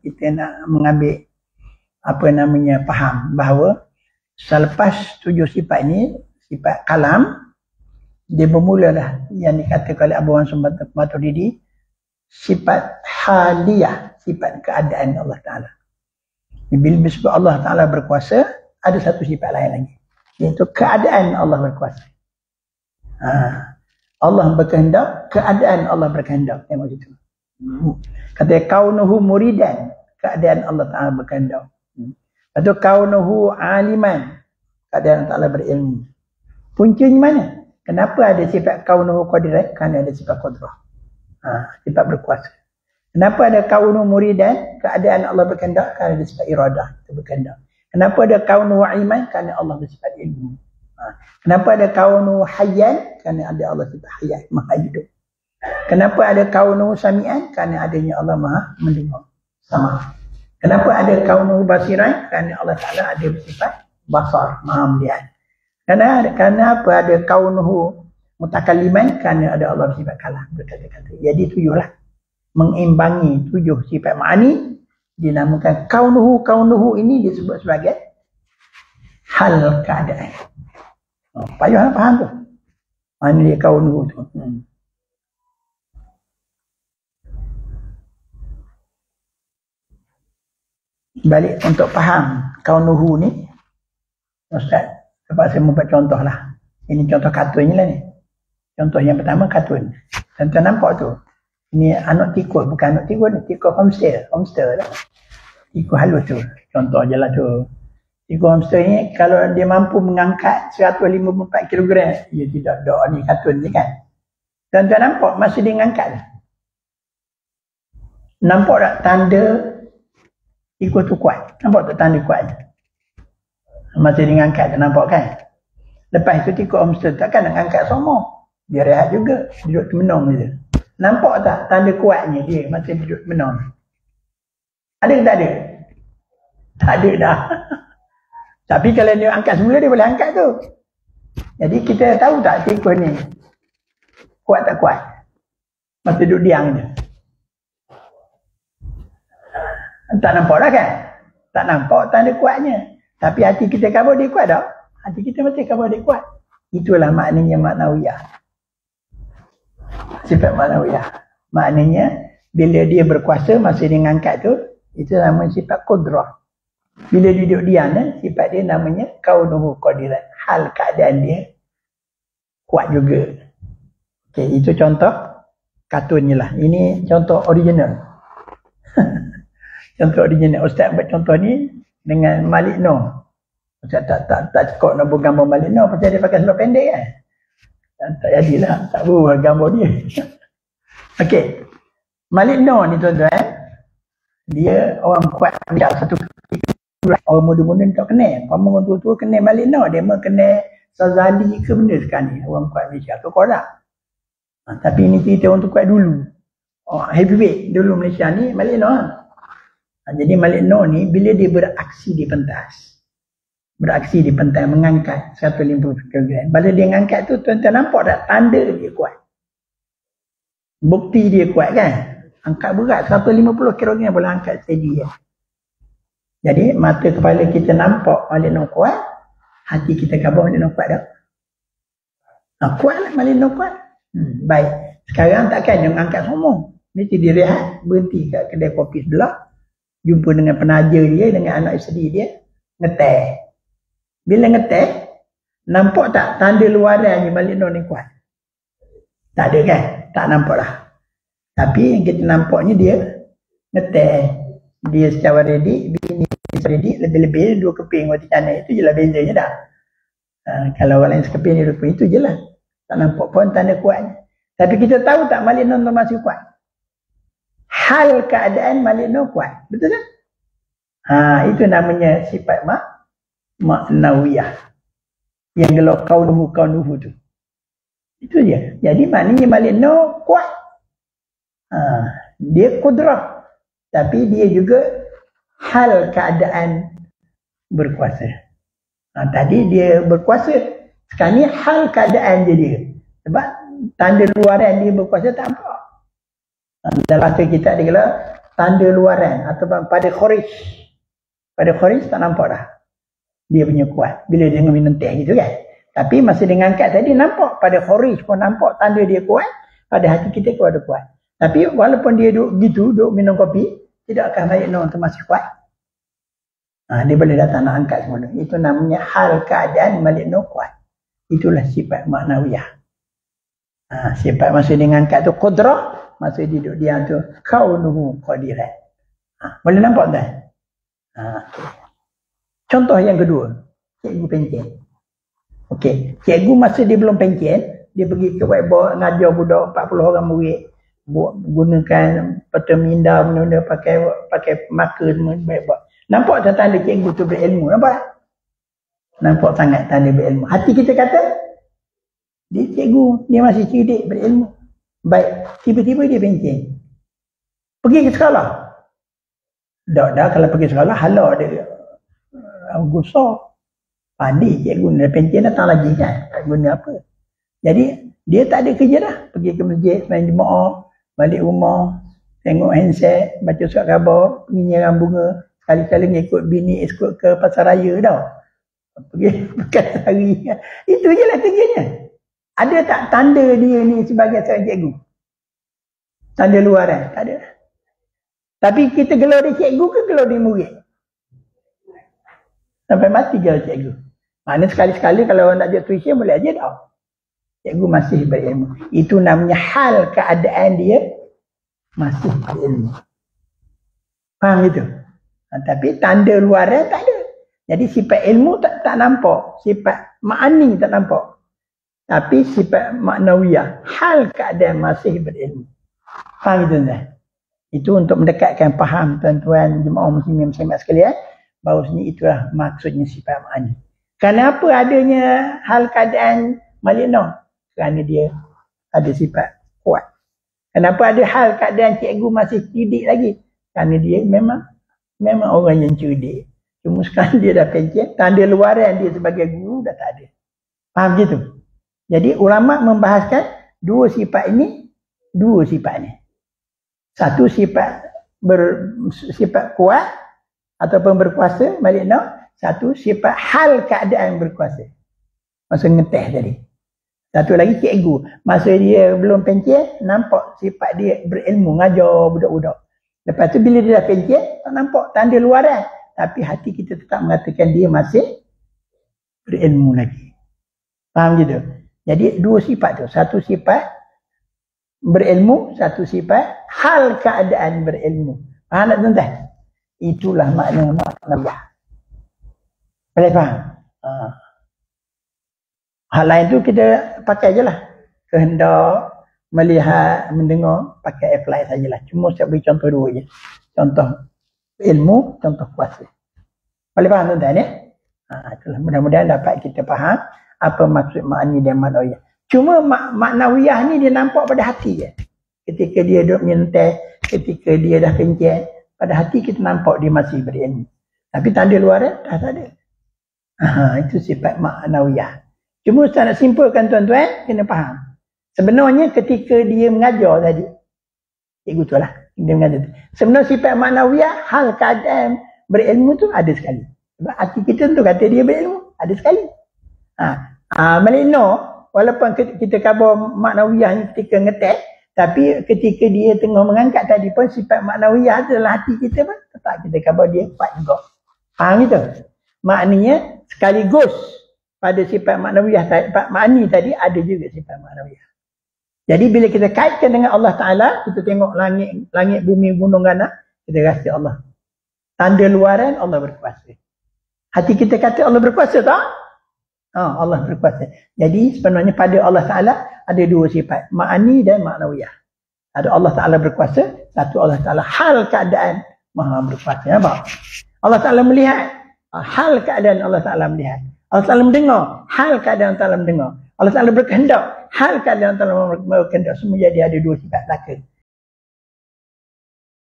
kita nak mengambil apa namanya faham bahawa selepas 7 sifat ni, sifat kalam, dia bermulalah yang dikatakan oleh Abu Mansur Maturidi sifat haliyah, sifat keadaan Allah Ta'ala. Bila disebut Allah Ta'ala berkuasa, ada satu sifat lain lagi, iaitu keadaan Allah berkuasa. Allah berkehendak, keadaan Allah berkehendak. Tengok situ. Kata kaunuhu muridan, keadaan Allah Ta'ala berkehendak. Atau kaunuhu aliman, keadaan Allah Ta'ala berilmu. Puncanya mana? Kenapa ada sifat kaunuhu qadirat? Kerana ada sifat qudrah. Sifat berkuasa. Kenapa ada kaunuhu muridan? Keadaan Allah berkehendak. Kerana ada sifat iradah, itu berkehendak. Kenapa ada kaunuhu iman? Kerana Allah bersifat ilmu. Kenapa ada kaunuhu hayyan? Kerana ada Allah sifat hayat, maha hidup. Kenapa ada kaunuhu sami'an? Kerana adanya Allah maha mendengar, sama. Kenapa ada kaunuhu basiran? Kerana Allah Ta'ala ada bersifat basar, maha melihat. Kerana apa ada kaunuhu mutakalliman? Kerana ada Allah bersifat kalam, berkata-kata. Jadi 7 lah. Mengimbangi 7 sifat ma'ani, dinamakan kaunuhu. Kaunuhu ini disebut sebagai hal keadaan. Payah faham tu. Mana dia kaunuhu tu. Balik untuk faham kaunuhu ni, Ustaz, terpaksa membuat contoh lah. Ini contoh kartun lah ni. Contoh yang pertama kartun. Tuan-tuan nampak tu. Ini anak tikus, bukan anak tikus ni. Tikus hamster lah. Tikus halus tu. Contoh je lah tu. Tikus hamster ni kalau dia mampu mengangkat 154 kg, dia tidak ada ni kartun ni kan. Tuan-tuan nampak masa dia mengangkat. Nampak tak tanda tikus tu kuat? Nampak tak tanda kuat? Masa dia mengangkat tu nampak kan? Lepas tu tikus hamster takkan nak angkat semua. Dia rehat juga, duduk termenung je. Nampak tak tanda kuatnya dia masa duduk termenung? Ada ke tak ada? Tak ada dah. Tapi kalau dia angkat semula, dia boleh angkat tu. Jadi kita tahu tak tikus ni kuat tak kuat masa duduk diam je? Tak nampak dah kan? Tak nampak tanda kuatnya. Tapi hati kita khabar dia kuat tak? Hati kita mesti khabar dia kuat. Itulah maknanya maknawiyah. Sifat maknawiyah. Maknanya bila dia berkuasa masa dia mengangkat tu, itu namanya sifat qudrah. Bila dia duduk diam, sifat dia namanya kaunuhu qadiran. Hal keadaan dia kuat juga. Okey, itu contoh kartunnya lah. Ini contoh original. Contoh original. Ustaz buat contoh ni dengan Malik Noor. Ustaz tak cukup nak buat gambar Malik Noor pasal dia pakai seluar pendek kan. Tak jadilah, tak buat gambar dia. Okey. Malik Noor ni tuan-tuan, dia orang kuat dia satu. Orang muda-muda tak kenal. Orang tua-tua kenal Malik Noor. Dia mah kenal Sazali ke benda sekarang ni. Orang kuat Malaysia ke korak. Tapi ini cerita orang tu kuat dulu. Heavyweight dulu Malaysia ni Malik Noor. Jadi Malik Noor ni bila dia beraksi di pentas. Beraksi di pentas mengangkat 150 kg. Bila dia mengangkat tu tuan-tuan nampak tak tanda dia kuat. Bukti dia kuat kan. Angkat berat 150 kg boleh angkat steady ya. Jadi mata kepala kita nampak Malik Noor kuat, hati kita khabar Malik Noor kuat tak? Kuat lah Malik Noor kuat. Baik. Sekarang takkan dia angkat semua. Mesti dia rehat, berhenti kat kedai kopi sebelah, jumpa dengan penaja dia, dengan anak isteri dia, ngeteh. Bila ngeteh, nampak tak tanda luaran ni Malik Noor ni kuat? Tak ada kan? Tak nampak lah. Tapi yang kita nampaknya dia ngeteh. Dia secara ready, bini ready, lebih-lebih 2 keping roti canai. Itu je lah bezanya dah. Kalau orang lain sekeping, 2 keping, itu je lah. Tak nampak pun tanda kuatnya. Tapi kita tahu tak Malik Noor masih kuat? Hal keadaan Malik Noor kuat. Betul tak? Itu namanya sifat maknawiyah. Yang gelar kaunuhu tu. Itu je. Jadi maknanya Malik Noor kuat. Dia kudrah. Tapi dia juga hal keadaan berkuasa. Tadi dia berkuasa. Sekarang ni hal keadaan je dia. Sebab tanda luaran dia berkuasa tak nampak. Dalam bahasa kita ada kala tanda luaran ataupun pada Quraisy. Pada Quraisy tak nampak dah dia punya kuat bila dia minum teh gitu kan. Tapi masa dia ngangkat tadi nampak, pada Quraisy pun nampak tanda dia kuat, pada hati kita pun ada kuat. Tapi walaupun dia duduk gitu, duduk minum kopi, tidak akan Malik Nur tu masih kuat. Dia boleh datang nak angkat semua tu. Itu namanya hal keadaan Malik Nur kuat. Itulah sifat maknawiyah. Sifat masa dia ngangkat tu qudrah, masa dia duduk diam tu kaunuhu qadiran. Boleh nampak tak? Okay. Contoh yang kedua, cikgu pencen. Okey, cikgu masa dia belum pencen, dia pergi ke whiteboard ngajar budak 40 orang murid, gunakan peta minda, benda pakai marker semua whiteboard. Nampak tak tanda cikgu tu berilmu? Nampak tak? Nampak sangat tanda berilmu. Hati kita kata dia cikgu, dia masih cerdik, berilmu. Baik, tiba-tiba dia pencen. Pergi ke sekolah. Dah kalau pergi sekolah, halau dia gusar. Panik cikgu dah pencen datang lagi kan. Tak guna apa. Jadi, dia tak ada kerja dah. Pergi ke masjid, main jemaah, balik rumah, tengok handset, baca surat khabar, pergi nyiram bunga. Sekali-kali ngikut bini, ikut ke pasar raya dah. Pergi bukan hari. Itu je lah kerjanya. Ada tak tanda dia ni sebagai seorang cikgu? Tanda luaran? Tak ada. Tapi kita gelar dia cikgu ke gelar dia murid? Sampai mati gelar cikgu. Maknanya sekali-sekali kalau nak ajar tuition boleh ajar dah. Cikgu masih berilmu. Itu namanya hal keadaan dia masih berilmu. Faham itu? Tapi tanda luaran tak ada. Jadi sifat ilmu tak nampak. Sifat ma'ani tak nampak. Tapi sifat maknawiyah, hal keadaan masih berilmu. Faham itu tuan? Itu untuk mendekatkan faham tuan-tuan jemaah muslimin muslimat sekalian, bahawasanya itulah maksudnya sifat ma'ani. Kenapa adanya hal keadaan Malik Nur? Kerana dia ada sifat kuat. Kenapa ada hal keadaan cikgu masih cerdik lagi? Kerana dia memang orang yang cerdik. Cuma sekarang dia dah pencet, tanda luaran dia sebagai guru dah tak ada. Faham gitu? Jadi ulama membahaskan dua sifat ini, Satu sifat sifat kuat ataupun berkuasa Malik Nur, satu sifat hal keadaan berkuasa. Masa ngeteh tadi. Satu lagi cikgu, masa dia belum pencet nampak sifat dia berilmu, ngajar budak-budak. Lepas tu bila dia dah pencet tak nampak tanda luaran. Tapi hati kita tetap mengatakan dia masih berilmu lagi. Faham gitu? Jadi dua sifat tu. Satu sifat berilmu, satu sifat hal keadaan berilmu. Faham tak tuan-tuan? Itulah makna maknawiyah. Boleh faham? Hal lain tu kita pakai je lah. Kehendak, melihat, mendengar, pakai apply sajalah. Cuma saya beri contoh dua je. Contoh ilmu, contoh kuasa. Boleh faham tuan-tuan ya? Itulah mudah-mudahan dapat kita faham apa maksud makni dan maknawiyah. Cuma maknawiyah ni dia nampak pada hati je. Ketika dia duduk menyentai, ketika dia dah pencet, pada hati kita nampak dia masih berilmu. Tapi tanda luaran dah tak ada. Itu sifat maknawiyah. Cuma Ustaz nak simpulkan tuan-tuan, kena faham. Sebenarnya ketika dia mengajar tadi, cikgu tu lah, dia mengajar. Sebenarnya sifat maknawiyah, hal keadaan berilmu tu ada sekali. Sebab hati kita tu kata dia berilmu, ada sekali. Malik Nur, walaupun kita khabar maknawiyah ni ketika ngetek, tapi ketika dia tengah mengangkat tadi pun sifat maknawiyah dalam hati kita pun tetap kita khabar dia kuat juga. Faham itu? Maknanya sekaligus pada sifat maknawiyah makni tadi ada juga sifat maknawiyah. Jadi bila kita kaitkan dengan Allah Ta'ala, kita tengok langit, bumi, gunung, ganah, kita rasa Allah. Tanda luaran Allah berkuasa. Hati kita kata Allah berkuasa tak? Allah berkuasa. Jadi sebenarnya pada Allah Ta'ala ada dua sifat. Ma'ani dan ma'nawiyah. Ada Allah Ta'ala berkuasa. Satu Allah Ta'ala hal keadaan maha berkuasa. Nampak? Allah Ta'ala melihat. Hal keadaan Allah Ta'ala melihat. Allah Ta'ala mendengar. Hal keadaan Allah Ta'ala mendengar. Allah Ta'ala berkehendak. Hal keadaan Allah Ta'ala berkehendak. Semua jadi ada dua sifat belaka.